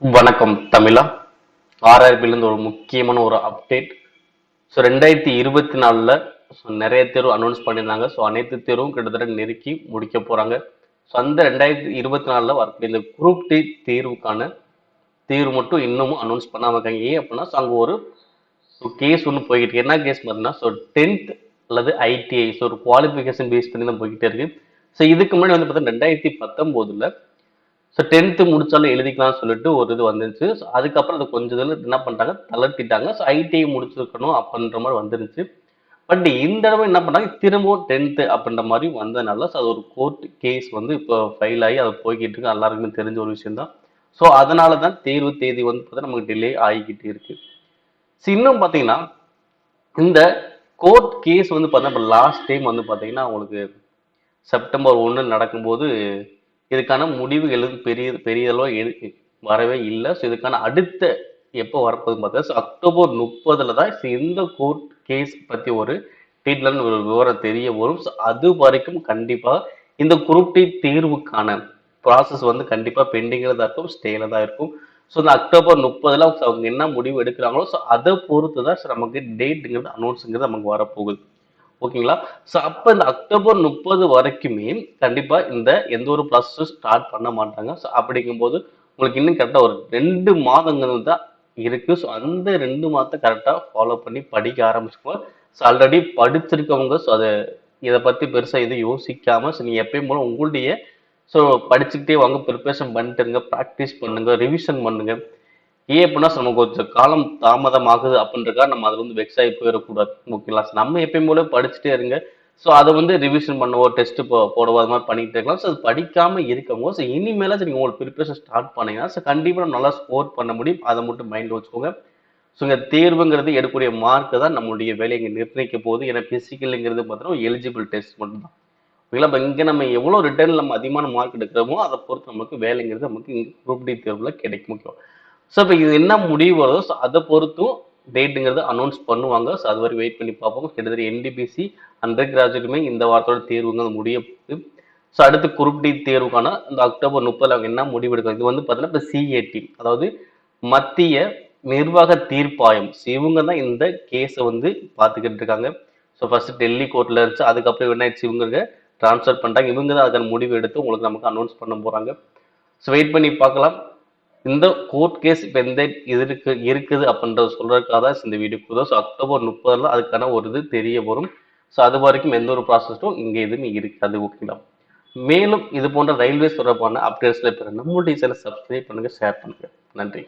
வணக்கம் தமிழா. ஆர்ஆர்பிலேருந்து ஒரு முக்கியமான ஒரு அப்டேட். ஸோ 2024 நிறைய தேர்வு அனௌன்ஸ் பண்ணியிருந்தாங்க. ஸோ அனைத்து தேர்வும் கிட்டத்தட்ட நெருக்கி முடிக்க போகிறாங்க. ஸோ அந்த 2024 வரக்கூடிய இந்த குரூப் டி தேர்வுக்கான தேர்வு மட்டும் இன்னமும் அனௌன்ஸ் பண்ணாமல் இருக்காங்க. ஏன் அப்படின்னா அங்கே ஒரு கேஸ் ஒன்று போய்கிட்டு இருக்கு. என்ன கேஸ் பார்த்தீங்கன்னா ஸோ 10th அல்லது ஐடிஐ ஸோ ஒரு குவாலிஃபிகேஷன் பேஸ் பண்ணி தான் போய்கிட்டே இருக்கு. ஸோ இதுக்கு முன்னாடி வந்து பார்த்தீங்கன்னா 2019 ஸோ 10th முடிச்சாலும் எழுதிக்கலாம்னு சொல்லிட்டு ஒரு இது வந்துருச்சு. ஸோ அதுக்கப்புறம் அதை கொஞ்சம் இதில் என்ன பண்ணிட்டாங்க, தளர்த்திட்டாங்க. ஸோ ஐடிஐ முடிச்சிருக்கணும் அப்படின்ற மாதிரி வந்துருச்சு. பட் இந்த தடவை என்ன பண்ணாங்க, திரும்பவும் 10th அப்படின்ற மாதிரி வந்ததுனால ஸோ அது ஒரு கோர்ட் கேஸ் வந்து இப்போ ஃபைல் ஆகி அது போய்கிட்டு இருக்கு. எல்லாருக்குமே தெரிஞ்ச ஒரு விஷயம் தான். ஸோ அதனால தான் தேர்வு தேதி வந்து பார்த்தா நமக்கு டிலே ஆகிக்கிட்டு இருக்கு. ஸோ இன்னும் பார்த்தீங்கன்னா இந்த கோர்ட் கேஸ் வந்து பார்த்தீங்கன்னா லாஸ்ட் டைம் வந்து பார்த்தீங்கன்னா உங்களுக்கு செப்டம்பர் 1 நடக்கும்போது இதுக்கான முடிவு பெரிய பெரிய அளவு வரவே இல்லை. ஸோ இதுக்கான அடுத்த எப்போ வரப்போகுதுன்னு பார்த்தா ஸோ அக்டோபர் 30 தான் இந்த கோர்ட் கேஸ் பற்றி ஒரு டீட்டெயிலான ஒரு விவரம் தெரிய வரும். ஸோ அது வரைக்கும் கண்டிப்பாக இந்த குரூப் டி தேர்வுக்கான ப்ராசஸ் வந்து கண்டிப்பாக பெண்டிங்கில் தான் இருக்கும், ஸ்டேல தான் இருக்கும். ஸோ இந்த அக்டோபர் 30 அவங்க என்ன முடிவு எடுக்கிறாங்களோ ஸோ அதை பொறுத்து தான் நமக்கு டேட்டுங்கிறது அனௌன்ஸுங்கிறது நமக்கு வரப்போகுது. ஓகேங்களா? ஸோ அப்போ இந்த அக்டோபர் 30 வரைக்குமே கண்டிப்பாக இந்த எந்த ஒரு ப்ராசஸும் ஸ்டார்ட் பண்ண மாட்டாங்க. ஸோ அப்படிங்கும்போது உங்களுக்கு இன்னும் கரெக்டாக ஒரு 2 மாதங்கள் தான் இருக்குது. ஸோ அந்த 2 மாதத்தை கரெக்டாக ஃபாலோ பண்ணி படிக்க ஆரம்பிச்சுக்கோங்க. ஸோ ஆல்ரெடி படிச்சிருக்கவங்க ஸோ அதை இதை பற்றி பெருசாக எதுவும் யோசிக்காமல் ஸோ நீங்கள் எப்பயும் போல உங்களுடைய ஸோ படிச்சுக்கிட்டே வாங்க, ப்ரிப்பரேஷன் பண்ணிட்டுருங்க, ப்ராக்டிஸ் பண்ணுங்க, ரிவிஷன் பண்ணுங்க. ஏன் அப்படின்னா நமக்கு கொஞ்சம் காலம் தாமதம் ஆகுது அப்படின்றக்கா நம்ம அதில் வந்து வெக்ஸ் ஆகி போயிடக்கூடாது. ஓகேங்களா? நம்ம எப்பயும் போல படிச்சுட்டே இருங்க. ஸோ அதை வந்து ரிவிஷன் பண்ணவோ டெஸ்ட் போடவோ அது மாதிரி பண்ணிக்கிட்டே இருக்கலாம். ஸோ அது படிக்காமல் இருக்கவங்க ஸோ இனிமேலாச்சும் நீங்கள் உங்களுக்கு ப்ரிப்பரேஷன் ஸ்டார்ட் பண்ணீங்கன்னா ஸோ கண்டிப்பாக நல்லா ஸ்கோர் பண்ண முடியும். அதை மட்டும் மைண்ட் வச்சுக்கோங்க. ஸோ இங்கே தேர்வுங்கிறது எடுக்கக்கூடிய மார்க்கு தான் நம்மளுடைய வேலையை இங்கே நிர்ணயிக்க போகுது. ஏன்னா பிசிக்கலுங்கிறது பார்த்தீங்கன்னா எலிஜிபிள் டெஸ்ட் மட்டும் தான். ஓகேங்களா? இப்போ இங்கே நம்ம எவ்வளோ ரிட்டர்ன் நம்ம அதிகமான மார்க் எடுக்கிறோமோ அதை பொறுத்து நமக்கு வேலைங்கிறது நமக்கு இங்கே குரூப் டி தேர்வில் கிடைக்கும். முக்கியம். ஸோ இப்போ இது என்ன முடிவு வருதோ ஸோ அதை பொறுத்தும் டேட்டுங்கிறது அனௌன்ஸ் பண்ணுவாங்க. ஸோ அது வரை வெயிட் பண்ணி பார்ப்போம். கிட்டத்தட்ட என்டிபிசி அண்டர் கிராஜுவேட்டுமே இந்த வாரத்தோட தேர்வுங்கிறது முடிய போகுது. ஸோ அடுத்து குரூப் டி தேர்வுக்கான இந்த அக்டோபர் 30 அவங்க என்ன முடிவு எடுக்கும், இது வந்து பார்த்தீங்கன்னா இப்போ சிஏடி அதாவது மத்திய நிர்வாக தீர்ப்பாயம் இவங்க தான் இந்த கேஸை வந்து பார்த்துக்கிட்டு இருக்காங்க. ஸோ ஃபர்ஸ்ட் டெல்லி கோர்ட்டில் இருந்துச்சு, அதுக்கப்புறம் என்ன ஆயிடுச்சு இவங்க ட்ரான்ஸ்ஃபர் பண்ணிட்டாங்க. இவங்க தான் அதுக்கான முடிவு எடுத்து உங்களுக்கு நமக்கு அனௌன்ஸ் பண்ண போகிறாங்க. ஸோ வெயிட் பண்ணி பார்க்கலாம். இந்த கோர்ட் கேஸ் இப்போ எந்த இது இருக்குது அப்படின்றத சொல்றதுக்காக தான் இந்த வீடியோ கொடுத்தோம். ஸோ அக்டோபர் 30 அதுக்கான ஒரு இது தெரிய வரும். ஸோ அது வரைக்கும் எந்த ஒரு ப்ராசஸும் இங்கே எதுவுமே இருக்காது. ஓகேங்களா? மேலும் இது போன்ற ரயில்வே தொடர்பான அப்டேட்ஸ்ல பெற நம்மளுடைய சேனலை சப்ஸ்கிரைப் பண்ணுங்க, ஷேர் பண்ணுங்க. நன்றி.